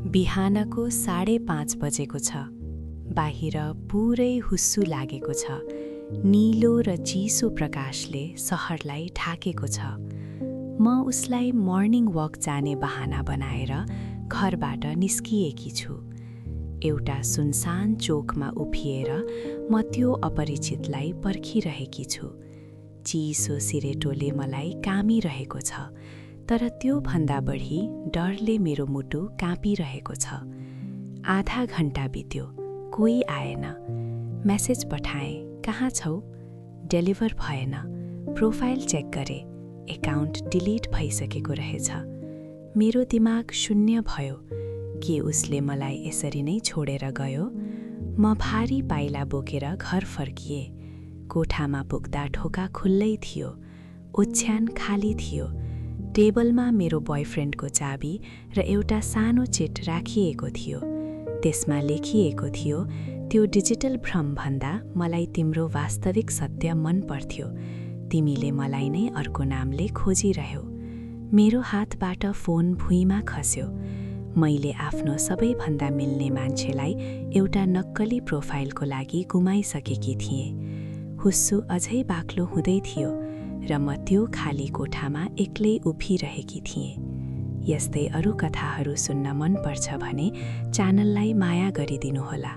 बिहानको 5:30 बजेको छ। बाहिर पुरै हुस्सु लागेको छ। नीलो र चिसो प्रकाशले सहरलाई ढाकेको छ। म उसलाई मर्निङ वक जाने बहाना बनाएर घरबाट निस्किएकी छु। एउटा सुनसान चोकमा उभिएर म त्यो अपरिचितलाई पर्खिरहेकी छु। चिसो सिरेटोले मलाई कामिरहेको छ, तर त्यो भन्दा बढी डरले मेरो मुटु काँपिरहेको छ। आधा घण्टा बित्यो, कोही आएन। मेसेज पठाएँ, कहाँ छौ? डेलिभर भएन। प्रोफाइल चेक गरे, एकाउन्ट डिलिट भइसकेको रहेछ। मेरो दिमाग शून्य भयो। के उसले मलाई यसरी नै छोडेर गयो? म भारी पाइला बोकेर घर फर्किएँ। कोठामा पुग्दा ढोका खुल्लै थियो। ओछ्यान खाली थियो। टेबलमा मेरो बोयफ्रेन्डको चाबी र एउटा सानो चिट राखिएको थियो। त्यसमा लेखिएको थियो, त्यो डिजिटल भ्रमभन्दा मलाई तिम्रो वास्तविक सत्य मन पर्थ्यो। तिमीले मलाई नै अर्को नामले खोजिरह्यौ। मेरो हातबाट फोन भुइँमा खस्यो। मैले आफ्नो सबैभन्दा मिल्ने मान्छेलाई एउटा नक्कली प्रोफाइलको लागि गुमाइसकेकी थिएँ। हुस्सु अझै बाक्लो हुँदै थियो र म त्यो खाली कोठामा एक्लै उभिरहेकी थिएँ। यस्तै अरू कथाहरू सुन्न मन पर्छ भने च्यानललाई माया गरिदिनुहोला।